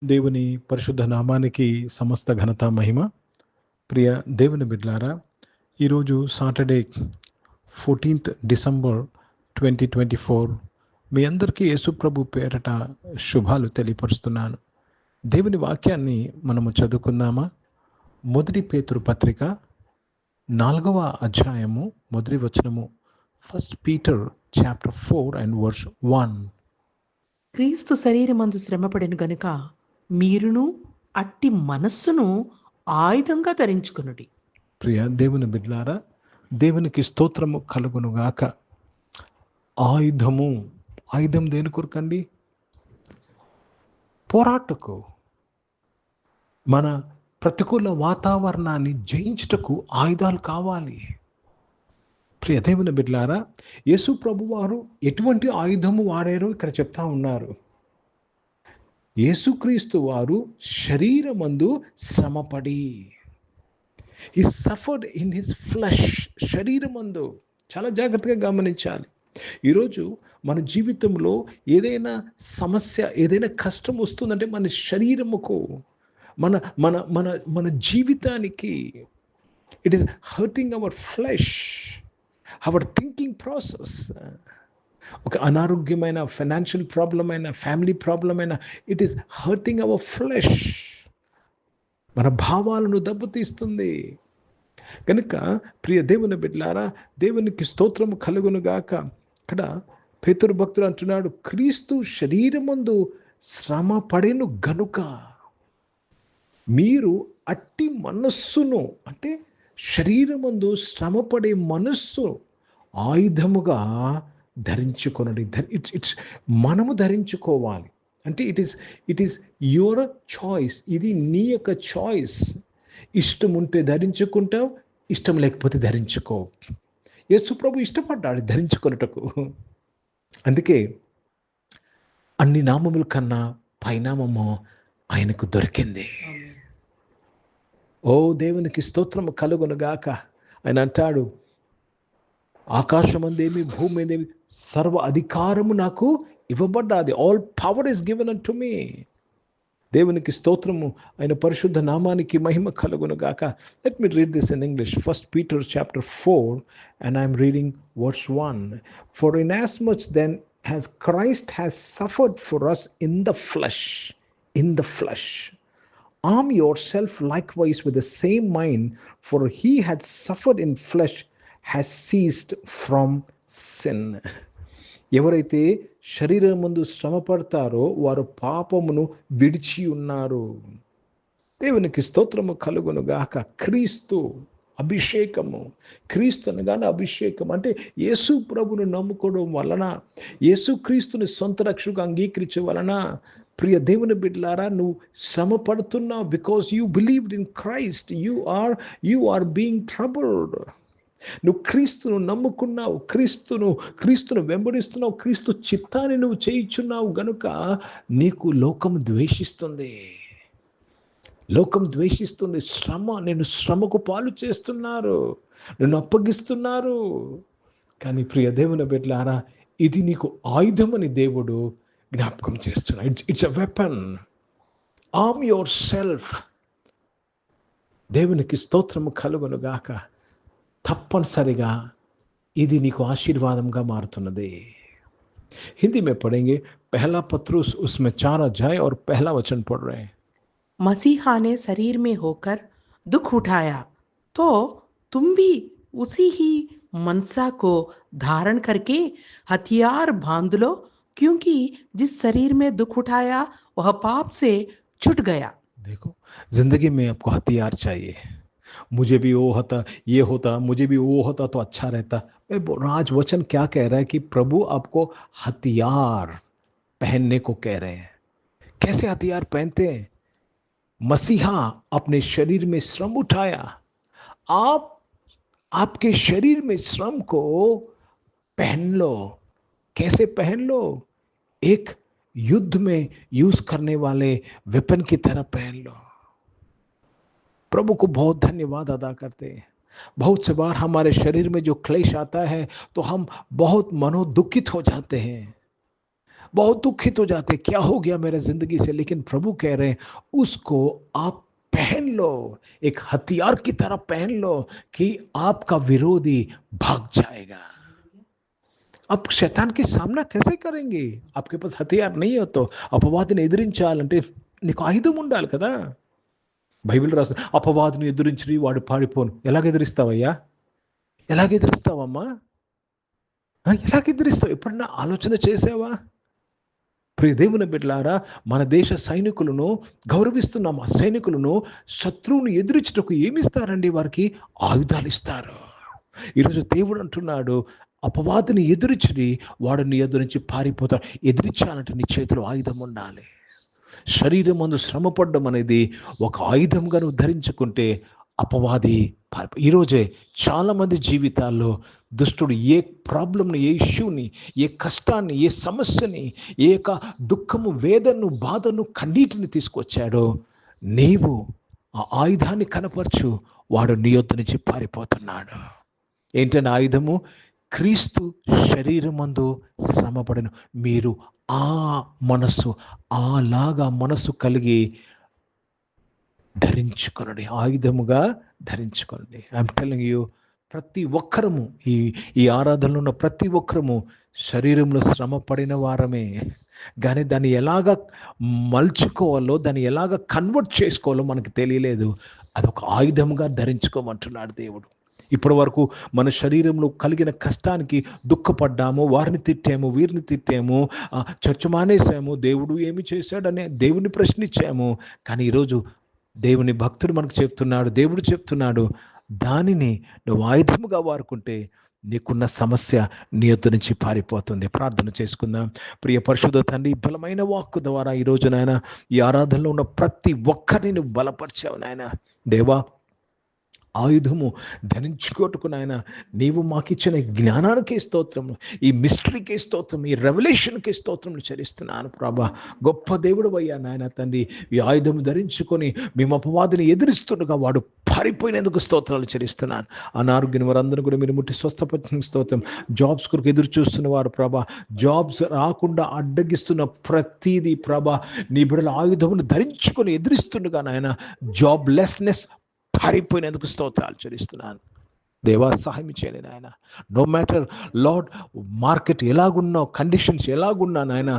దేవుని పరిశుద్ధ నామానికి సమస్త ఘనత మహిమ. ప్రియ దేవుని బిడ్లారా, ఈరోజు సాటర్డే 14th డిసెంబర్ 2024 మీ అందరికీ యేసుప్రభు పేరట శుభాలు తెలియపరుస్తున్నాను. దేవుని వాక్యాన్ని మనము చదువుకుందామా? మొదటి పేతురు పత్రిక 4వ అధ్యాయము మొదటి వచనము. 1 Peter chapter 4 and verse 1. క్రీస్తు శరీరమందు శ్రమపడెను గనుక మీరును అట్టి మనస్సును ఆయుధంగా ధరించుకొనుడి. ప్రియ దేవుని బిడ్లారా, దేవునికి స్తోత్రము కలుగునుగాక. ఆయుధం దేని కొరకండి? పోరాటకు, మన ప్రతికూల వాతావరణాన్ని జయించుటకు ఆయుధాలు కావాలి. ప్రియ దేవుని బిడ్లారా, యేసు ప్రభు వారు ఎటువంటి ఆయుధము వాడారో ఇక్కడ చెప్తా ఉన్నారు. యేసుక్రీస్తు వారు శరీరమందు శ్రమపడి, హి సఫర్డ్ ఇన్ హిస్ ఫ్లెష్. శరీరమందు చాలా జాగ్రత్తగా గమనించాలి. ఈరోజు మన జీవితంలో ఏదైనా సమస్య, ఏదైనా కష్టం వస్తుందంటే మన శరీరముకు, మన మన మన మన జీవితానికి it is hurting hour flesh, our thinking process. ఒక అనారోగ్యమైన, ఫైనాన్షియల్ ప్రాబ్లం అయినా, ఫ్యామిలీ ప్రాబ్లం అయినా, it is hurting hour flesh. మన భావాలను దెబ్బతీస్తుంది. కనుక ప్రియ దేవుని బిడ్డలారా, దేవునికి స్తోత్రము కలుగునుగాక. ఇక్కడ పేతురు భక్తుడు అంటున్నాడు, క్రీస్తు శరీరమందు శ్రమ పడెను గనుక మీరు అట్టి మనస్సును, అంటే శరీరమందు శ్రమపడే మనస్సు ఆయుధముగా ధరించుకొనడి. ఇట్స్ మనము ధరించుకోవాలి. అంటే ఇట్ ఈస్ యువర్ చాయిస్. ఇది నీ యొక్క చాయిస్. ఇష్టం ఉంటే ధరించుకుంటావు, ఇష్టం లేకపోతే ధరించుకో. యేసు ప్రభు ఇష్టపడ్డాడు ధరించుకొనుటకు. అందుకే అన్ని నామముల కన్నా పైనామము ఆయనకు దొరికింది. ఓ దేవునికి స్తోత్రము కలుగునుగాక. ఆయన అంటాడు, ఆకాశమందేమి భూమి మీదేమి సర్వ అధికారము నాకు ఇవ్వబడ్డాది. All power is given unto me. దేవునికి స్తోత్రము, ఆయన పరిశుద్ధ నామానికి మహిమ కలుగునుగాక. Let me read this in English. 1 Peter chapter 4 and I am reading verse 1. For inasmuch then as Christ has suffered for us in the flesh, arm yourself likewise with the same mind, for he had suffered in flesh, has ceased from sin. ఎవరైతే శరీరం ముందు శ్రమ పడతారో వారు పాపమును విడిచి ఉన్నారు. దేవునికి స్తోత్రము కలుగునుగాక. క్రీస్తు అభిషేకము. క్రీస్తు అనగానే అభిషేకం. అంటే యేసు ప్రభును నమ్ముకోవడం వలన, యేసు క్రీస్తుని సొంత రక్షకుగా అంగీకరించే వలన, ప్రియ దేవుని బిడ్డలారా, నువ్వు శ్రమ పడుతున్నావు. Because you believed in Christ, you are being troubled. నువ్వు క్రీస్తును నమ్ముకున్నావు, క్రీస్తును వెంబడిస్తున్నావు, క్రీస్తు చిత్తాన్ని నువ్వు చేయించున్నావు గనుక నీకు లోకం ద్వేషిస్తుంది. నేను శ్రమకు పాలు చేస్తున్నారు, నన్ను అప్పగిస్తున్నారు. కానీ ప్రియ దేవుని బిడ్డలారా, ఇది నీకు ఆయుధమని దేవుడు జ్ఞాపకం చేస్తున్నాడు. It's a weapon. Arm your self. దేవునికి స్తోత్రము కలుగునుగాక. తప్పనిసరిగా ఇది నీకు ఆశీర్వాదంగా మారుతున్నది. हिंदी में पढ़ेंगे. पहला पत्रुस उसमें 4 अध्याय और पहला वचन पढ़ रहे हैं. मसीहा ने शरीर में होकर दुख उठाया, तो तुम भी उसी ही मनसा को धारण करके हथियार बांध लो, क्योंकि जिस शरीर में दुख उठाया वह पाप से छूट गया. देखो, जिंदगी में आपको हथियार चाहिए. मुझे भी वो होता, ये होता, मुझे भी वो होता तो अच्छा रहता. राज वचन क्या कह रहा है कि प्रभु आपको हथियार पहनने को कह रहे हैं. कैसे हथियार पहनते हैं? मसीहा अपने शरीर में श्रम उठाया. आपके शरीर में श्रम को पहन लो. कैसे पहन लो? एक युद्ध में यूज करने वाले वेपन की तरह पहन लो. प्रभु को बहुत धन्यवाद अदा करते हैं. बहुत से बार हमारे शरीर में जो क्लेश आता है तो हम बहुत मनोदुखित हो जाते हैं. बहुत दुखित हो जाते, क्या हो गया मेरे जिंदगी से, लेकिन प्रभु कह रहे हैं उसको आप पहन लो, एक हथियार की तरह पहन लो कि आपका विरोधी भाग जाएगा। आप శైతాన్ కి సామనా कैसे करेंगे? आपके पास हथियार नहीं हो तो అపవాదిని ఎదిరించాలంటే నీకు ఆయుధం ఉండాలి కదా. బైబిల్ రాస్తుంది అపవాదిని ఎదిరించి వాడు పారిపోను. ఎలాగ ఎదిరిస్తావయ్యా? ఎలాగ ఎదిరిస్తావమ్మా? ఎలాగ ఎదిరిస్తావు? ఎప్పుడన్నా ఆలోచన చేసావా? ప్రియ దేవుని బిడ్డలారా, మన దేశ సైనికులను గౌరవిస్తున్నాం. ఆ సైనికులను శత్రువును ఎదిరించుటకు ఏమిస్తారండి? వారికి ఆయుధాలు ఇస్తారు. ఈరోజు దేవుడు అంటున్నాడు, అపవాదిని ఎదురించి వాడు నీ ఎదురు నుంచి పారిపోతాడు. ఎదిరించాలంటే నీ చేతిలో ఆయుధం ఉండాలి. శరీరం మందు శ్రమపడడం అనేది ఒక ఆయుధంగా నువ్వు ధరించుకుంటే అపవాది ఈరోజే చాలామంది జీవితాల్లో దుష్టుడు ఏ ప్రాబ్లంని, ఏ ఇష్యూని, ఏ కష్టాన్ని, ఏ సమస్యని, ఏ దుఃఖము, వేదనను, బాధను, కన్నీటిని తీసుకొచ్చాడో నీవు ఆ ఆయుధాన్ని కనపరచు, వాడు నీ యొద్ద నుంచి పారిపోతున్నాడు. ఏంటంటే ఆయుధము? క్రీస్తు శరీరమందు శ్రమపడను. మీరు ఆ మనస్సు, అలాగా మనస్సు కలిగి ధరించుకొనండి, ఆయుధముగా ధరించుకోండి. ఐఎమ్ టెల్లింగ్ యూ, ప్రతి ఒక్కరము ఈ ఆరాధనలో ఉన్న ప్రతి ఒక్కరము శరీరంలో శ్రమ పడిన వారమే. కానీ దాన్ని ఎలాగ మలుచుకోవాలో, దాన్ని ఎలాగ కన్వర్ట్ చేసుకోవాలో మనకు తెలియలేదు. అదొక ఆయుధంగా ధరించుకోమంటున్నాడు దేవుడు. ఇప్పటి వరకు మన శరీరంలో కలిగిన కష్టానికి దుఃఖపడ్డాము, వారిని తిట్టాము, వీరిని తిట్టాము, చర్చ మానేసాము, దేవుడు ఏమి చేశాడనే దేవుని ప్రశ్నించాము. కానీ ఈరోజు దేవుని భక్తుడు మనకు చెప్తున్నాడు, దేవుడు చెప్తున్నాడు, దానిని నువ్వు ఆయుధముగా వాడుకుంటే నీకున్న సమస్య నీ యొద్ద నుంచి పారిపోతుంది. ప్రార్థన చేసుకుందాం. ప్రియ పరిశుద్ధ తండ్రి, బలమైన వాక్కు ద్వారా ఈరోజు నాయన ఈ ఆరాధనలో ఉన్న ప్రతి ఒక్కరిని నువ్వు బలపరిచావు నాయన. దేవా, ఆయుధము ధరించుకోటుకు నాయన నీవు మాకిచ్చిన జ్ఞానానికి స్తోత్రము, ఈ మిస్టరీకి స్తోత్రం, ఈ రెవల్యూషన్కి స్తోత్రములు చెల్లిస్తున్నాను ప్రభా. గొప్ప దేవుడు అయ్యా నాయన తండ్రి, ఈ ఆయుధము ధరించుకొని మేము అపవాదిని ఎదురిస్తుండగా వాడు పారిపోయినందుకు స్తోత్రాలు చెల్లిస్తున్నాను. అనారోగ్యం వారందరూ కూడా మీరు ముట్టి స్వస్థపరిచిన స్తోత్రం. జాబ్స్ కొరకు ఎదురు చూస్తున్న వారు ప్రభా, జాబ్స్ రాకుండా అడ్డగిస్తున్న ప్రతిదీ ప్రభా, నీ బిడ్డల ఆయుధమును ధరించుకొని ఎదురిస్తుండగా నాయన జాబ్ లెస్నెస్ పారిపోయినందుకు స్తోత్రాలు చెల్లిస్తున్నాను. దేవా, సహాయం చేయండి నాయన. నో మ్యాటర్ లార్డ్, మార్కెట్ ఎలాగున్నా, కండిషన్స్ ఎలాగున్నా నాయన,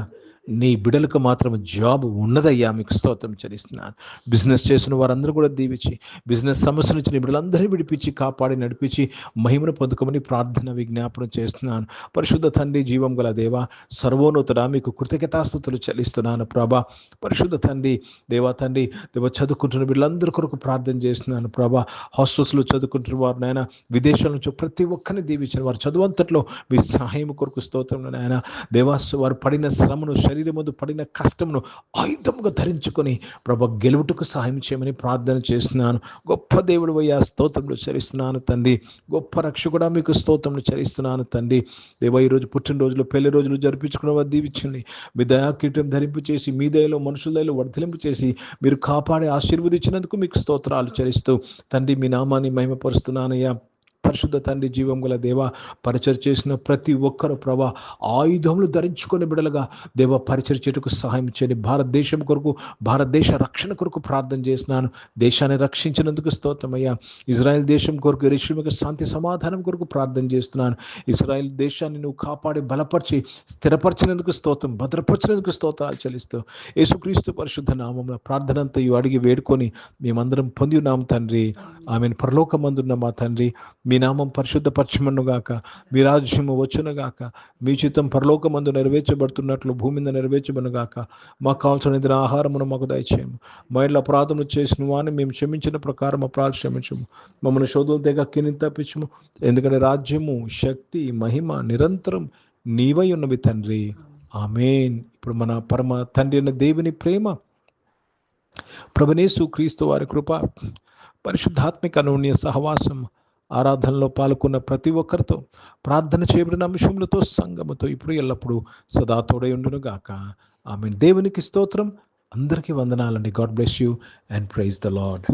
నీ బిడ్డలకు మాత్రం జాబ్ ఉన్నదయ్యా, మీకు స్తోత్రం చెల్లిస్తున్నాను. బిజినెస్ చేసిన వారందరూ కూడా దీవించి, బిజినెస్ సమస్య నుంచి నీ బిడ్డలందరినీ విడిపించి, కాపాడి, నడిపించి మహిమను పొందుకోమని ప్రార్థన విజ్ఞాపనం చేస్తున్నాను. పరిశుద్ధ తండ్రి, జీవం గల దేవా, సర్వోన్నతుడా, మీకు కృతజ్ఞతాస్తుతులు చెల్లిస్తున్నాను ప్రభా. పరిశుద్ధ తండ్రి, దేవా తండ్రి, దేవా, చదువుకుంటున్న బిడ్డలందరి కొరకు ప్రార్థన చేస్తున్నాను ప్రభా. హాస్టల్స్లో చదువుకుంటున్న వారు నాయన, విదేశాల నుంచి ప్రతి ఒక్కరిని దీవించిన వారు చదువంతట్లో మీ సహాయం కొరకు స్తోత్రం నాయన. దేవా, వారు పడిన శ్రమను, శరీరం ముందు పడిన కష్టమును ఆయుధముగా ధరించుకొని ప్రభా గెలువుటకు సహాయం చేయమని ప్రార్థన చేస్తున్నాను. గొప్ప దేవుడు అయ్యా, స్తోత్రములు చెల్లిస్తున్నాను తండ్రి. గొప్ప రక్షకుడా, మీకు స్తోత్రములు చెల్లిస్తున్నాను తండ్రి. దేవా, ఈరోజు పుట్టినరోజులు, పెళ్లి రోజులు జరిపించుకున్న వారు దీవించండి. మీ దయాకీటం ధరింపు చేసి, మీ దయలో మనుషుల దయలో వర్ధలింపు చేసి మీరు కాపాడి ఆశీర్వదించినందుకు మీకు స్తోత్రాలు చెల్లిస్తూ తండ్రి, మీ నామాన్ని మహిమపరుస్తున్నానయ్యా. పరిశుద్ధ తండ్రి, జీవం గల దేవా, పరిచయం చేసిన ప్రతి ఒక్కరు ప్రభా ఆయుధములు ధరించుకునే బిడలుగా దేవా పరిచయం చేయటకు సహాయం చేయండి. భారతదేశం కొరకు, భారతదేశ రక్షణ కొరకు ప్రార్థన చేస్తున్నాను. దేశాన్ని రక్షించినందుకు స్తోత్రమయ్యా. ఇజ్రాయెల్ దేశం కొరకు, యెరూషలేముకు శాంతి సమాధానం కొరకు ప్రార్థన చేస్తున్నాను. ఇజ్రాయెల్ దేశాన్ని నువ్వు కాపాడి, బలపరిచి, స్థిరపరిచినందుకు స్తోత్రం, భద్రపరిచినందుకు స్తోత్రాలు చెల్లిస్తూ యేసుక్రీస్తు పరిశుద్ధ నామంలో ప్రార్థన అంతయు అడిగి వేడుకొని మేమందరం పొంది ఉన్నాం తండ్రి. ఆమెను పరలోకమందున్న మా తండ్రి, మీ నామం పరిశుద్ధపరచమనుగాక, మీ రాజ్యము వచ్చునుగాక, మీ చిత్తం పరలోకమందు నెరవేర్చబడుతున్నట్లు భూమి మీద నెరవేర్చబడుగాక. మాకు కావాల్సిన ఆహారమును మాకు దయచేయము. మా ఇంట్లో అపరాధములు చేసిన వారిని మేము క్షమించిన ప్రకారం అపరాధ క్షమించము. మమ్మల్ని శోధుల దగ్గర కింద తప్పించము. ఎందుకంటే రాజ్యము, శక్తి, మహిమ నిరంతరం నీవై ఉన్నవి తండ్రి. ఆమేన్. ఇప్పుడు మన పరమ తండ్రి అయిన దేవుని ప్రేమ, ప్రభునేసు క్రీస్తు వారి కృప, పరిశుద్ధాత్మిక అనూన్య సహవాసం, ఆరాధనలో పాల్గొన్న ప్రతి ఒక్కరితో, ప్రార్థన చేయబడిన అంశములతో, సంఘముతో ఇప్పుడు ఎల్లప్పుడూ సదా తోడై ఉండును గాక. ఆమేన్. దేవునికి స్తోత్రం. అందరికీ వందనాలండి. God bless you and praise the lord.